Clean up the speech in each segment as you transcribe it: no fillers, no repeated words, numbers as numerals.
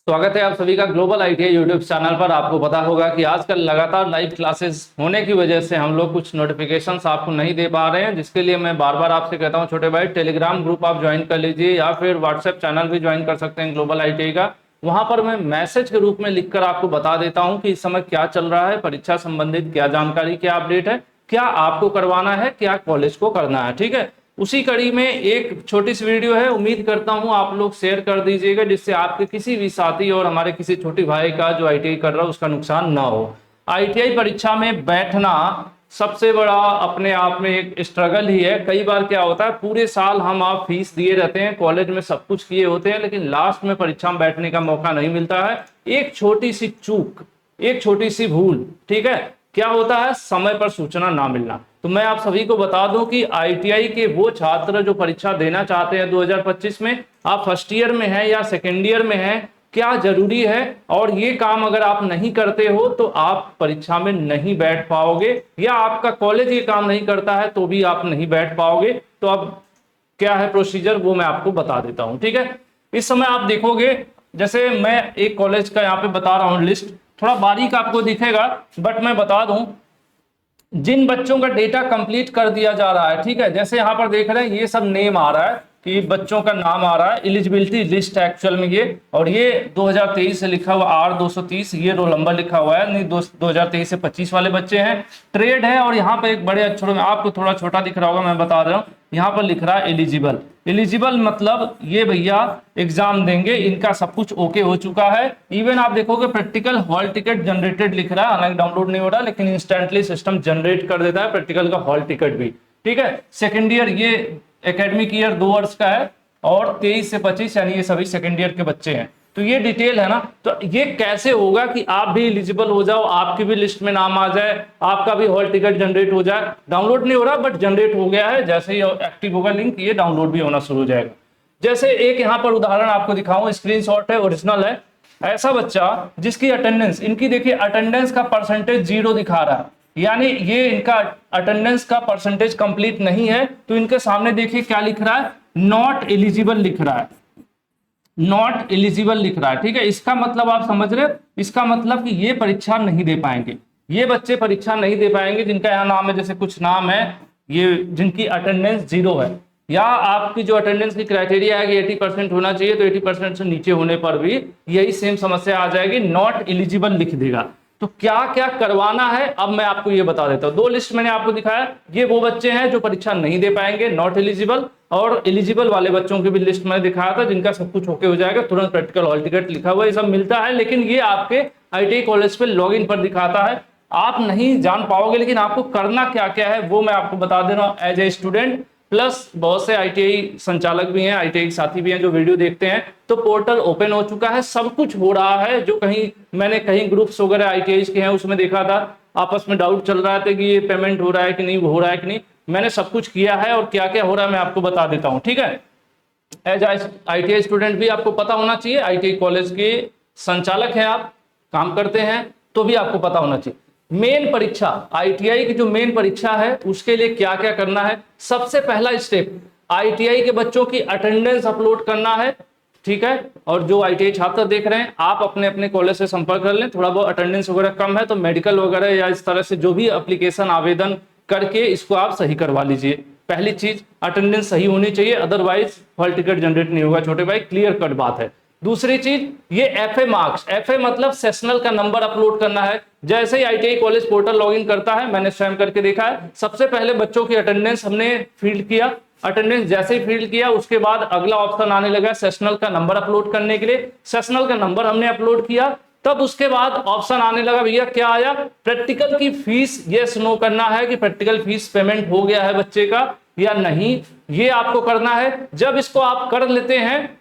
स्वागत है आप सभी का ग्लोबल आईटीआई यूट्यूब चैनल पर। आपको पता होगा कि आजकल लगातार लाइव क्लासेस होने की वजह से हम लोग कुछ नोटिफिकेशंस आपको नहीं दे पा रहे हैं, जिसके लिए मैं बार बार आपसे कहता हूं छोटे भाई, टेलीग्राम ग्रुप आप ज्वाइन कर लीजिए या फिर व्हाट्सएप चैनल भी ज्वाइन कर सकते हैं ग्लोबल आईटीआई का। वहां पर मैं मैसेज के रूप में लिखकर आपको बता देता हूँ कि इस समय क्या चल रहा है, परीक्षा संबंधित क्या जानकारी, क्या अपडेट है, क्या आपको करवाना है, क्या कॉलेज को करना है। ठीक है, उसी कड़ी में एक छोटी सी वीडियो है, उम्मीद करता हूं आप लोग शेयर कर दीजिएगा, जिससे आपके किसी भी साथी और हमारे किसी छोटे भाई का जो आईटीआई कर रहा है उसका नुकसान ना हो। आईटीआई परीक्षा में बैठना सबसे बड़ा अपने आप में एक स्ट्रगल ही है। कई बार क्या होता है, पूरे साल हम आप फीस दिए रहते हैं, कॉलेज में सब कुछ किए होते हैं, लेकिन लास्ट में परीक्षा में बैठने का मौका नहीं मिलता है। एक छोटी सी चूक, एक छोटी सी भूल, ठीक है, क्या होता है, समय पर सूचना ना मिलना। तो मैं आप सभी को बता दूं कि आईटीआई के वो छात्र जो परीक्षा देना चाहते हैं 2025 में, आप फर्स्ट ईयर में हैं या सेकेंड ईयर में हैं, क्या जरूरी है, और ये काम अगर आप नहीं करते हो तो आप परीक्षा में नहीं बैठ पाओगे, या आपका कॉलेज ये काम नहीं करता है तो भी आप नहीं बैठ पाओगे। तो अब क्या है प्रोसीजर, वो मैं आपको बता देता हूं। ठीक है, इस समय आप देखोगे, जैसे मैं एक कॉलेज का यहाँ पे बता रहा हूँ लिस्ट, थोड़ा बारीक आपको दिखेगा बट मैं बता दूं जिन बच्चों का डेटा कंप्लीट कर दिया जा रहा है। ठीक है, जैसे यहां पर देख रहे हैं ये सब नेम आ रहा है कि बच्चों का नाम आ रहा है, एलिजिबिलिटी लिस्ट है एक्चुअल में ये, और ये 2023 से लिखा हुआ R230, ये रोल नंबर लिखा हुआ है, नहीं 2023 से 25 वाले बच्चे हैं। ट्रेड है, और यहाँ पर एक बड़े अक्षरों में आपको थोड़ा छोटा दिख रहा होगा, मैं बता रहा हूँ, यहाँ पर लिख रहा है एलिजिबल। एलिजिबल मतलब ये भैया एग्जाम देंगे, इनका सब कुछ ओके हो चुका है। इवन आप देखोगे प्रैक्टिकल हॉल टिकट जनरेटेड लिख रहा है, हालांकि डाउनलोड नहीं हो रहा, लेकिन इंस्टेंटली सिस्टम जनरेट कर देता है प्रैक्टिकल का हॉल टिकट भी। ठीक है, सेकेंड ईयर, ये एकेडमिक ईयर 2 वर्ष का है, और 23 से 25 यानी ये सभी सेकेंड ईयर के बच्चे हैं। तो ये डिटेल है ना, तो ये कैसे होगा कि आप भी एलिजिबल हो जाओ, आपकी भी लिस्ट में नाम आ जाए, आपका भी हॉल टिकट जनरेट हो जाए। डाउनलोड नहीं हो रहा बट जनरेट हो गया है, जैसे ही एक्टिव होगा लिंक ये डाउनलोड भी होना शुरू हो जाएगा। जैसे एक यहाँ पर उदाहरण आपको दिखाऊं, स्क्रीनशॉट है, ओरिजिनल है। ऐसा बच्चा जिसकी अटेंडेंस, इनकी देखिए अटेंडेंस का परसेंटेज 0 दिखा रहा है, यानी ये इनका अटेंडेंस का परसेंटेज कंप्लीट नहीं है, तो इनके सामने देखिए क्या लिख रहा है, नॉट एलिजिबल लिख रहा है, नॉट एलिजिबल लिख रहा है। ठीक है, इसका मतलब आप समझ रहे, इसका मतलब कि ये परीक्षा नहीं दे पाएंगे, ये बच्चे परीक्षा नहीं दे पाएंगे जिनका यहाँ नाम है, जैसे कुछ नाम है ये जिनकी अटेंडेंस 0 है, या आपकी जो अटेंडेंस की क्राइटेरिया है कि 80% होना चाहिए, तो 80% से नीचे होने पर भी यही सेम समस्या आ जाएगी, नॉट एलिजिबल लिख देगा। तो क्या क्या करवाना है अब मैं आपको ये बता देता हूँ। 2 लिस्ट मैंने आपको दिखाया, ये वो बच्चे हैं जो परीक्षा नहीं दे पाएंगे, नॉट एलिजिबल, और एलिजिबल वाले बच्चों की भी लिस्ट मैंने दिखाया था जिनका सब कुछ ओके हो जाएगा, तुरंत प्रैक्टिकल हॉल टिकट लिखा हुआ ये सब मिलता है। लेकिन ये आपके आईटीआई कॉलेज पे लॉगिन पर दिखाता है, आप नहीं जान पाओगे, लेकिन आपको करना क्या क्या है वो मैं आपको बता दे रहा हूँ एज ए स्टूडेंट। प्लस बहुत से आईटीआई संचालक भी हैं, आईटीआई साथी भी हैं जो वीडियो देखते हैं, तो पोर्टल ओपन हो चुका है, सब कुछ हो रहा है। जो मैंने कहीं ग्रुप्स वगैरह आईटीआई के हैं उसमें देखा था, आपस में डाउट चल रहा था कि ये पेमेंट हो रहा है कि नहीं, हो रहा है कि नहीं, मैंने सब कुछ किया है, और क्या क्या हो रहा है मैं आपको बता देता हूँ। ठीक है, एज आईटीआई स्टूडेंट भी आपको पता होना चाहिए, आईटीआई कॉलेज के संचालक हैं आप, काम करते हैं, तो भी आपको पता होना चाहिए। मेन परीक्षा, आईटीआई की जो मेन परीक्षा है उसके लिए क्या क्या करना है। सबसे पहला स्टेप, आईटीआई के बच्चों की अटेंडेंस अपलोड करना है। ठीक है, और जो आईटीआई छात्र देख रहे हैं, आप अपने अपने कॉलेज से संपर्क कर लें, थोड़ा बहुत अटेंडेंस वगैरह कम है तो मेडिकल वगैरह या इस तरह से जो भी एप्लीकेशन आवेदन करके इसको आप सही करवा लीजिए। पहली चीज, अटेंडेंस सही होनी चाहिए, अदरवाइज हॉल टिकट जनरेट नहीं होगा छोटे भाई, क्लियर कट बात है। दूसरी चीज, ये एफए मार्क्स, एफए मतलब सेशनल का नंबर अपलोड करना है। जैसे ही आईटीआई कॉलेज पोर्टल लॉगिन करता है, मैंने स्वयं करके देखा है, सबसे पहले बच्चों की अटेंडेंस हमने फील्ड किया, अटेंडेंस जैसे ही फील्ड किया उसके बाद अगला ऑप्शन आने लगा सेशनल का नंबर अपलोड करने के लिए। सेशनल का नंबर हमने अपलोड किया, तब उसके बाद ऑप्शन आने लगा, भैया क्या आया, प्रैक्टिकल की फीस यस नो करना है कि प्रैक्टिकल फीस पेमेंट हो गया है बच्चे का या नहीं, ये आपको करना है। जब इसको आप कर लेते हैं,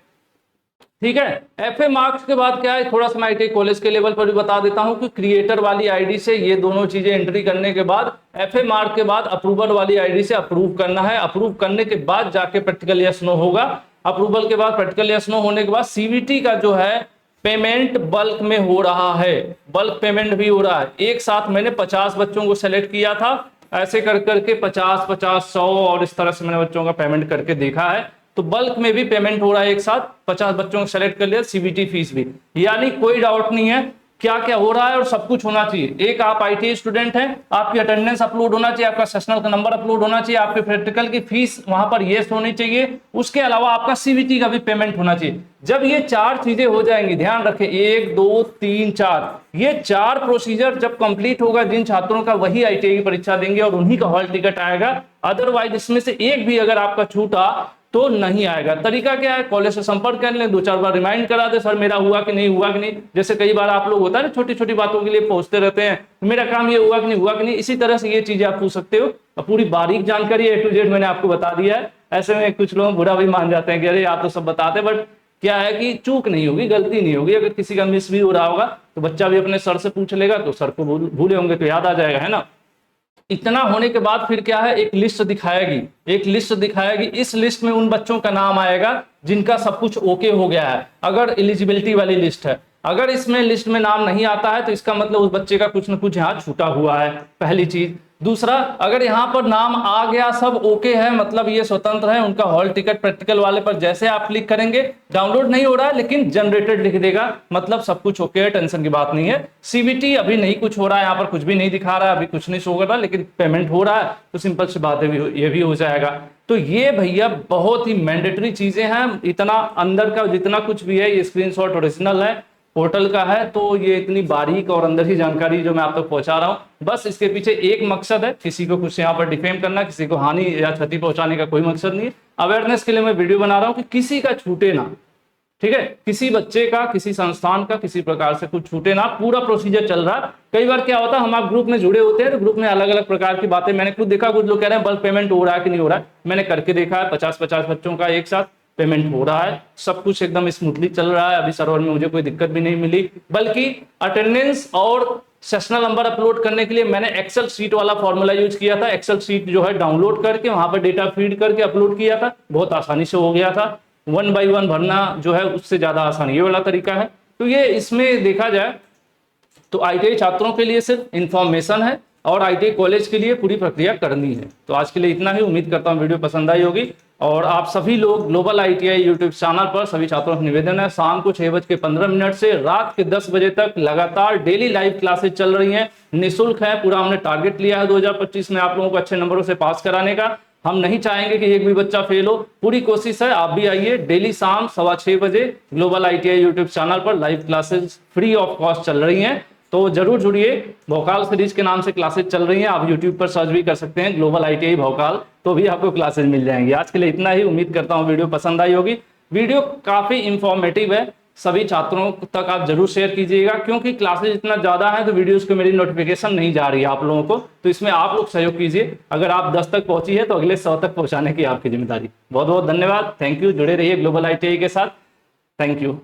ठीक है, एफए मार्क्स के बाद क्या है, थोड़ा सा मैं आईटीआई कॉलेज के लेवल पर भी बता देता हूं कि क्रिएटर वाली आईडी से ये दोनों चीजें एंट्री करने के बाद एफए मार्क के बाद अप्रूवल वाली आईडी से अप्रूव करना है। अप्रूव करने के बाद जाके प्रैक्टिकल यस नो होगा। अप्रूवल के बाद प्रैक्टिकल यस नो होने के बाद सीवीटी का जो है पेमेंट बल्क में हो रहा है, बल्क पेमेंट भी हो रहा है। एक साथ मैंने 50 बच्चों को सेलेक्ट किया था, ऐसे कर करके 50, 50, 100 और इस तरह से मैंने बच्चों का पेमेंट करके देखा है। तो बल्क में भी पेमेंट हो रहा है, एक साथ 50 बच्चों को सेलेक्ट कर लिया, सीबीटी फीस भी। यानी कोई डाउट नहीं है क्या क्या हो रहा है और सब कुछ होना चाहिए। एक आप आईटीआई स्टूडेंट हैं, आपकी अटेंडेंस अपलोड होना चाहिए, आपका सेशनल का नंबर अपलोड होना चाहिए, आपके प्रैक्टिकल की फीस वहां पर येस होनी चाहिए, उसके अलावा आपका सीबीटी का भी पेमेंट होना चाहिए। जब ये 4 चीजें हो जाएंगी, ध्यान रखें 1 2 3 4, ये 4 प्रोसीजर जब कंप्लीट होगा जिन छात्रों का, वही आईटीआई की परीक्षा देंगे और उन्हीं का हॉल टिकट आएगा। अदरवाइज इसमें से एक भी अगर आपका छूटा तो नहीं आएगा। तरीका क्या है, कॉलेज से संपर्क कर लें, 2-4 बार रिमाइंड करा दे, सर मेरा हुआ कि नहीं हुआ कि नहीं। जैसे कई बार आप लोग होता है ना, छोटी छोटी बातों के लिए पूछते रहते हैं मेरा काम ये हुआ कि नहीं हुआ कि नहीं। इसी तरह से ये चीजें आप पूछ सकते हो। पूरी बारीक जानकारी A to Z मैंने आपको बता दिया है। ऐसे में कुछ लोग बुरा भी मान जाते हैं कि अरे आप तो सब बताते, बट क्या है कि चूक नहीं होगी, गलती नहीं होगी। अगर किसी का मिस भी हो रहा होगा तो बच्चा भी अपने सर से पूछ लेगा, तो सर को भूले होंगे तो याद आ जाएगा, है ना। इतना होने के बाद फिर क्या है, एक लिस्ट दिखाएगी, एक लिस्ट दिखाएगी। इस लिस्ट में उन बच्चों का नाम आएगा जिनका सब कुछ ओके हो गया है, अगर एलिजिबिलिटी वाली लिस्ट है। अगर इसमें लिस्ट में नाम नहीं आता है तो इसका मतलब उस बच्चे का कुछ ना कुछ यहाँ छूटा हुआ है, पहली चीज। दूसरा, अगर यहाँ पर नाम आ गया, सब ओके है, मतलब ये स्वतंत्र है, उनका हॉल टिकट प्रैक्टिकल वाले पर जैसे आप क्लिक करेंगे, डाउनलोड नहीं हो रहा है लेकिन जनरेटेड लिख देगा, मतलब सब कुछ ओके है, टेंशन की बात नहीं है। सीबीटी अभी नहीं कुछ हो रहा है, यहाँ पर कुछ भी नहीं दिखा रहा है, अभी कुछ नहीं शो कर रहा, लेकिन पेमेंट हो रहा है, तो सिंपल सी बात है, ये भी हो जाएगा। तो ये भैया बहुत ही मैंडेटरी चीजें हैं। इतना अंदर का जितना कुछ भी है, ये स्क्रीनशॉट ओरिजिनल है, पोर्टल का है, तो ये इतनी बारीक और अंदर की जानकारी जो मैं आप तक पहुंचा रहा हूं, बस इसके पीछे एक मकसद है, किसी को कुछ यहाँ पर डिफेम करना, किसी को हानि या क्षति पहुंचाने का कोई मकसद नहीं है। अवेयरनेस के लिए मैं वीडियो बना रहा हूं कि किसी का छूटे ना, ठीक है, किसी बच्चे का, किसी संस्थान का किसी प्रकार से कुछ छूटे ना। पूरा प्रोसीजर चल रहा है। कई बार क्या होता है, हम आप ग्रुप में जुड़े होते हैं तो ग्रुप में अलग अलग प्रकार की बातें, मैंने खुद देखा, कुछ लोग कह रहे हैं बल्क पेमेंट हो रहा है कि नहीं हो रहा है। मैंने करके देखा है, 50-50 बच्चों का एक साथ पेमेंट हो रहा है, सब कुछ एकदम स्मूथली चल रहा है। अभी सर्वर में मुझे कोई दिक्कत भी नहीं मिली, बल्कि अटेंडेंस और सेशनल नंबर अपलोड करने के लिए मैंने एक्सेल शीट वाला फॉर्मूला यूज किया था। एक्सेल शीट जो है डाउनलोड करके वहां पर डेटा फीड करके अपलोड किया था, बहुत आसानी से हो गया था। 1 by 1 भरना जो है उससे ज्यादा आसान ये वाला तरीका है। तो ये इसमें देखा जाए तो आईटीआई छात्रों के लिए सिर्फ इंफॉर्मेशन है और आईटीआई कॉलेज के लिए पूरी प्रक्रिया करनी है। तो आज के लिए इतना ही, उम्मीद करता हूँ वीडियो पसंद आई होगी। और आप सभी लोग ग्लोबल आईटीआई यूट्यूब चैनल पर सभी छात्रों का निवेदन है, शाम को 6:15 से रात के 10 बजे तक लगातार डेली लाइव क्लासेस चल रही हैं, निःशुल्क है। पूरा हमने टारगेट लिया है 2025 में आप लोगों को अच्छे नंबरों से पास कराने का। हम नहीं चाहेंगे कि एक भी बच्चा फेल हो, पूरी कोशिश है। आप भी आइए, डेली शाम 6:15 बजे ग्लोबल आईटीआई यूट्यूब चैनल पर live classes free of cost चल रही हैं, तो जरूर जुड़िए। भोकाल सीरीज के नाम से क्लासेस चल रही हैं, आप यूट्यूब पर सर्च भी कर सकते हैं ग्लोबल आईटीआई भोकाल, तो भी आपको क्लासेस मिल जाएंगी। आज के लिए इतना ही, उम्मीद करता हूँ वीडियो पसंद आई होगी। वीडियो काफी इंफॉर्मेटिव है, सभी छात्रों तक आप जरूर शेयर कीजिएगा, क्योंकि क्लासेस इतना ज्यादा है तो वीडियोस को मेरी नोटिफिकेशन नहीं जा रही है आप लोगों को, तो इसमें आप लोग सहयोग कीजिए। अगर आप 10 तक पहुंची है तो अगले 100 तक पहुंचाने की आपकी जिम्मेदारी। बहुत बहुत धन्यवाद, थैंक यू। जुड़े रहिए ग्लोबल आईटीआई के साथ, थैंक यू।